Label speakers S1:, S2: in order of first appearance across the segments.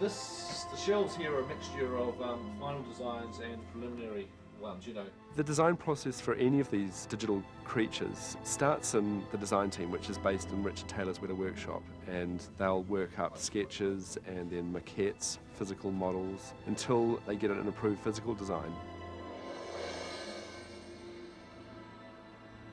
S1: The shelves here are a mixture of final designs and preliminary ones, you know.
S2: The design process for any of these digital creatures starts in the design team, which is based in Richard Taylor's Weta workshop, and they'll work up sketches and then maquettes, physical models, until they get an approved physical design.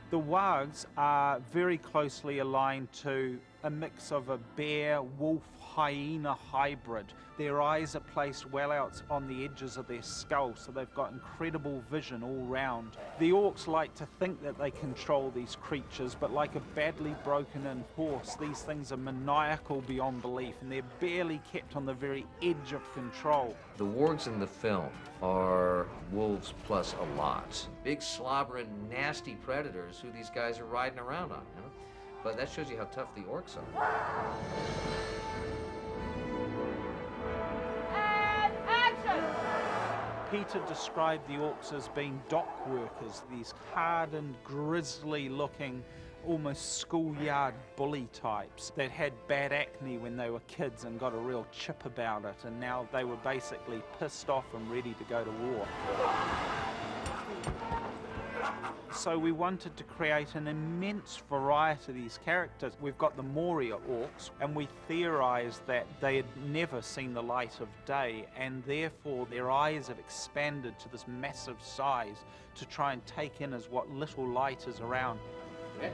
S3: The wargs are very closely aligned to a mix of a bear, wolf, hyena hybrid. Their eyes are placed well out on the edges of their skull, so they've got incredible vision all round. The orcs like to think that they control these creatures, but like a badly broken in horse, these things are maniacal beyond belief, and they're barely kept on the very edge of control.
S4: The wargs in the film are wolves plus a lot. Big, slobbering, nasty predators who these guys are riding around on, you know? But that shows you how tough the orcs are.
S5: And action!
S3: Peter described the orcs as being dock workers, these hardened, grisly-looking, almost schoolyard bully types that had bad acne when they were kids and got a real chip about it, and now they were basically pissed off and ready to go to war. So we wanted to create an immense variety of these characters. We've got the Moria orcs, and we theorized that they had never seen the light of day, and therefore their eyes have expanded to this massive size to try and take in as what little light is around.
S4: Okay.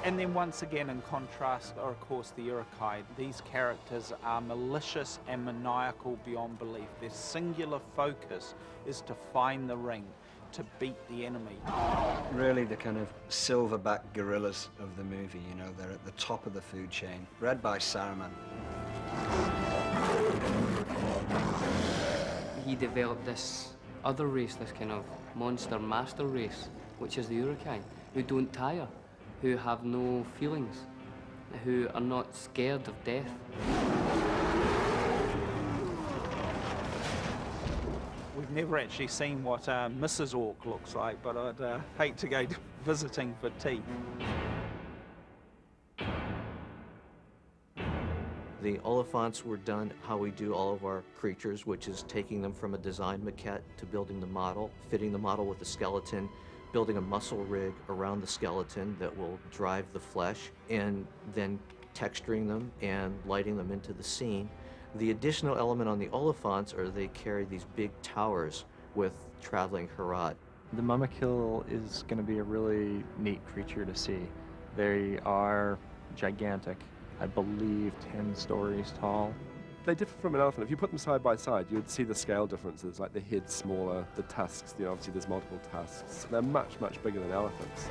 S3: And then once again, in contrast, are of course the Uruk-hai. These characters are malicious and maniacal beyond belief. Their singular focus is to find the ring, to beat the enemy.
S6: Really the kind of silverback gorillas of the movie, you know, they're at the top of the food chain, bred by Saruman.
S7: He developed this other race, this kind of monster master race, which is the Uruk-hai, who don't tire, who have no feelings, who are not scared of death.
S3: We've never actually seen what Mrs. Orc looks like, but I'd hate to go visiting for tea.
S8: The Oliphants were done how we do all of our creatures, which is taking them from a design maquette to building the model, fitting the model with the skeleton, building a muscle rig around the skeleton that will drive the flesh, and then texturing them and lighting them into the scene. The additional element on the Oliphants are they carry these big towers with traveling Herat.
S9: The Mumakil is going to be a really neat creature to see. They are gigantic, I believe 10 stories tall.
S2: They differ from an elephant. If you put them side by side, you would see the scale differences, like the head's smaller, the tusks, you know, obviously there's multiple tusks. They're much, much bigger than elephants.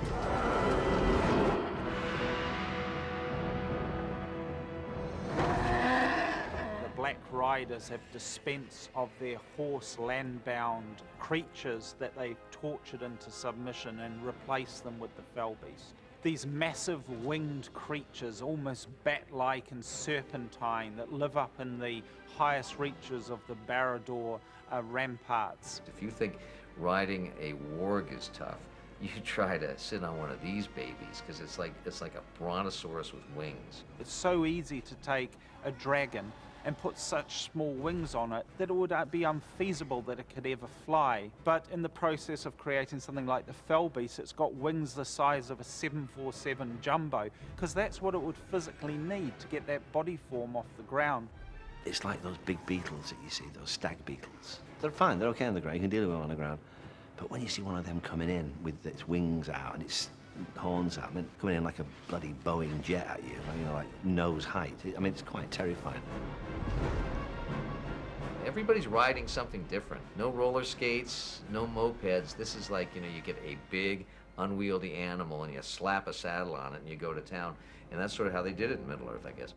S3: The Black Riders have dispensed of their horse land-bound creatures that they've tortured into submission and replaced them with the fell beast. These massive winged creatures, almost bat-like and serpentine, that live up in the highest reaches of the Barad-dûr ramparts.
S4: If you think riding a warg is tough, you try to sit on one of these babies, because it's like a brontosaurus with wings.
S3: It's so easy to take a dragon and put such small wings on it that it would be unfeasible that it could ever fly. But in the process of creating something like the fell beast, it's got wings the size of a 747 jumbo, because that's what it would physically need to get that body form off the ground.
S10: It's like those big beetles that you see, those stag beetles. They're fine, they're okay on the ground, you can deal with them on the ground. But when you see one of them coming in with its wings out and its horns out, I mean, coming in like a bloody Boeing jet at you, you know, like nose height, I mean, it's quite terrifying.
S4: Everybody's riding something different. No roller skates, no mopeds. This is like, you know, you get a big, unwieldy animal and you slap a saddle on it and you go to town. And that's sort of how they did it in Middle-earth, I guess.